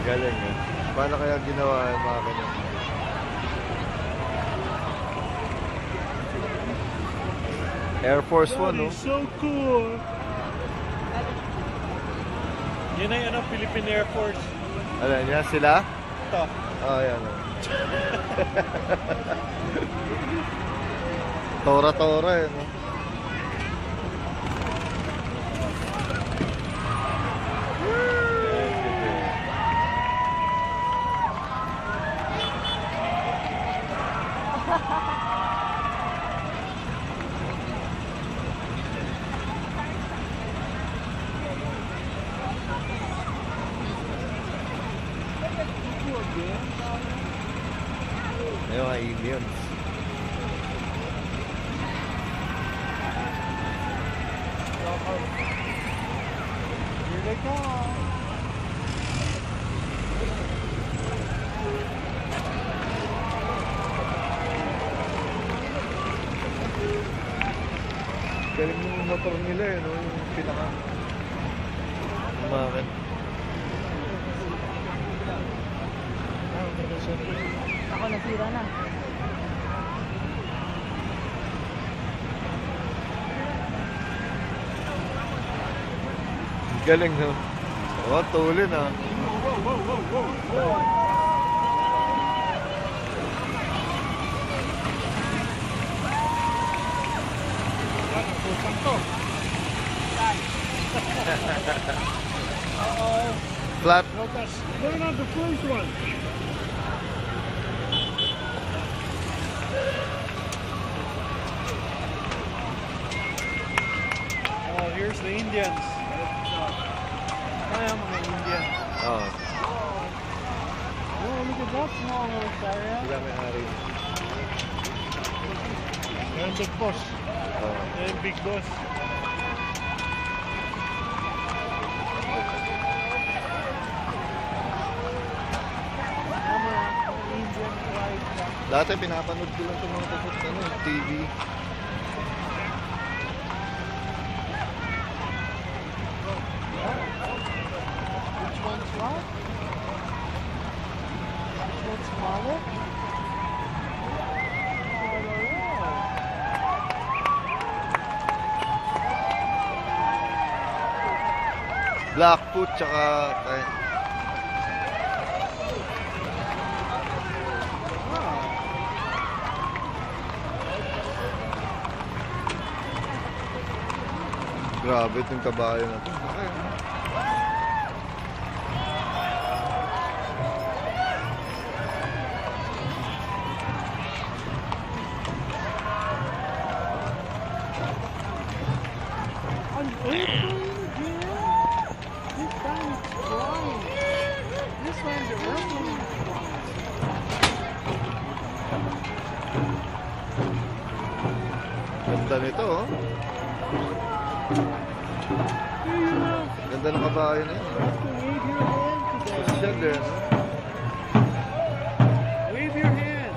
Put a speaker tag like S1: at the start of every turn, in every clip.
S1: Galing eh. Paano kaya ginawa yung mga ganyan? Air Force One, no?
S2: So cool! Yan ay ano, Philippine Air Force.
S1: Ano, yan sila?
S2: Ito.
S1: Oh, yan. Tora-tora eh, no? Ayun nga, aliens.
S2: Here they come.
S1: Galing yung motor nila eh, no? Yung pinaka... Umakan.
S3: Ako nasira na.
S1: Galing, no? Oh, tulin ah. Flat.
S2: Turn on the first one. Oh, here's the Indians. Kaya mga Indian.
S1: Oh,
S2: Oh, look at that small little area.
S1: sila may hari.
S2: And big boss.
S1: Oh.
S2: And big boss.
S1: Dati pinapanood ko lang itong mga tapos ano, TV.
S3: Which one's what? Which one's smaller?
S1: Blackfoot tsaka... Grabe itong kabayo na ito. Ganda nito, oh. Ganda ng kabayo na yun. Social din.
S2: Wave your hand.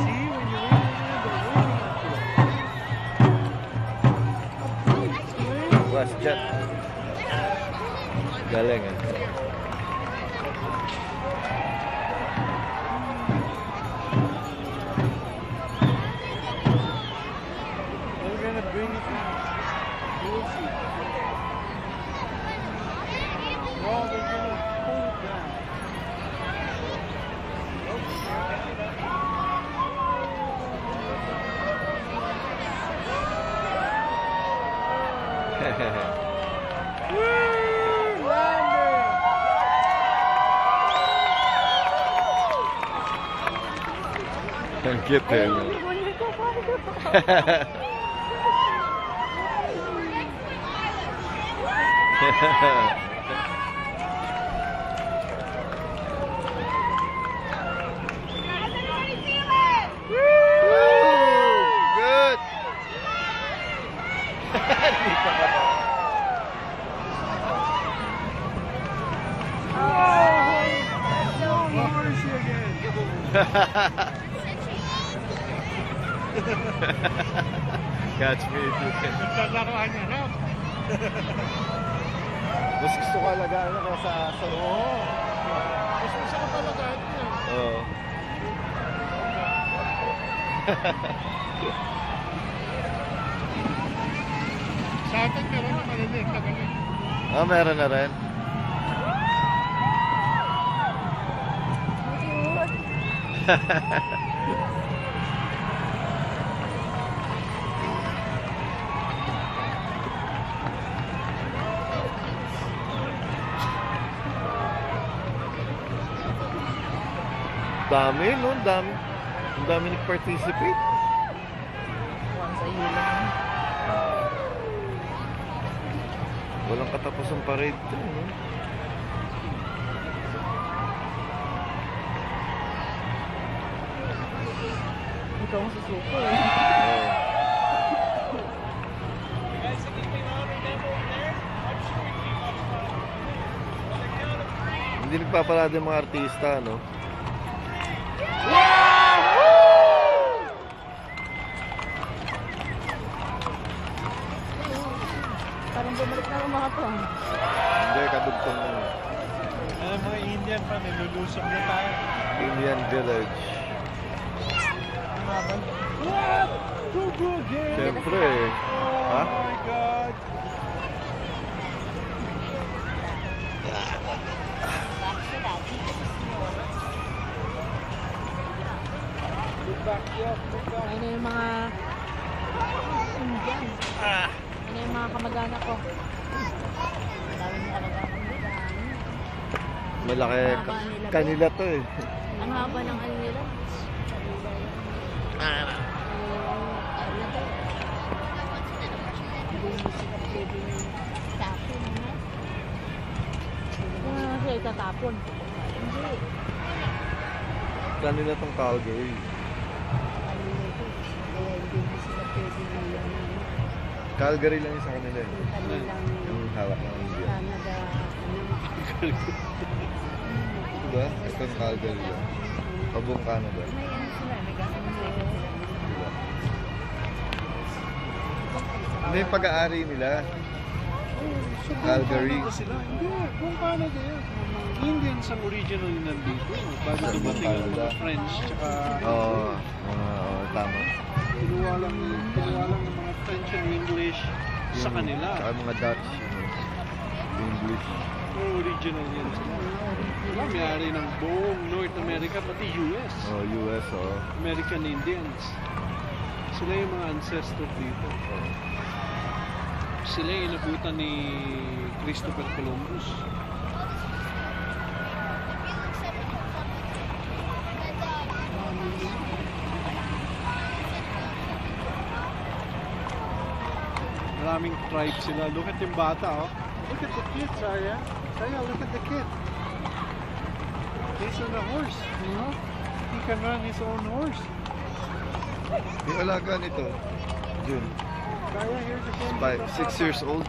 S2: See, when you wave your hand, they're waving at you.
S1: WestJet. Galing eh.
S2: They're gonna bring it in. You'll see. Well, they're gonna pull it down. Woo! Landing!
S1: Ang cute eh. No? Good! Hindi pa ba? Catch me if you can.
S2: Naglalaroan niya na.
S1: Mas gusto ko alagaan na kaya sa
S2: Oo. Mas masarap talaga ito.
S1: Oo.
S2: Sa atin meron na maliliit na ganun.
S1: Ah, meron na rin. Dami, no? Dami. Ang dami nag-participate.
S3: Once a year lang.
S1: Walang katapusang parade to, no?
S3: Ikaw ang susuko eh.
S1: Oo. Hindi nagpaparada yung mga artista, no?
S3: Parang bumalik na ang mga to.
S1: Hindi, kadugtong na.
S2: Mga Indian pa, nilulusog na tayo.
S1: Indian Village.
S3: Ang habang.
S2: What? Too good, yeah.
S1: Siyempre, ha?
S2: Oh my God. Look back, yeah. Look back.
S3: Ayun na yung mga Indian. Ayun na yung mga kamag-anak ko. Ang dami mga kamag-anak nila.
S1: Malaki. Kanila to eh.
S3: Ang haba ng ano nila. Ano to? Hindi sila pwedeng tapon, no? Kung ano sila itatapon. Hindi.
S1: Kanila tong Calgary.
S3: Ano nito? Kaya hindi sila pwedeng
S1: Calgary lang yung sa kanila eh.
S3: kanilang
S1: Yung hawak ng India.
S3: Canada.
S1: Diba? Ito yung Calgary lang. Kabuong Canada.
S3: May ano sila, may government sila.
S1: Diba? Hindi yung pag-aari nila. Calgary.
S2: Sila. Hindi, kung Canada yun. Indians ang original nandito. Bago
S1: Sa
S2: dumating ang
S1: Canada.
S2: mga French. Tsaka
S1: Oo. Tama.
S2: kinuha lang ng mga French and English sa kanila.
S1: Saka mga Dutch. English.
S2: Pero original yan sila. Wala, may-ari ng buong North America, pati US.
S1: Oh, US, oh.
S2: American Indians. Sila yung mga ancestor dito. Sila yung inabutan ni Christopher Columbus. Maraming tribe sila. Look at yung bata, oh. Look at the kid, Saya. Saya, look at the kid. He's on a horse, you know? He can run his own horse.
S1: Yung alaga nito, June.
S2: Kaya, here's the kid.
S1: 6 years old.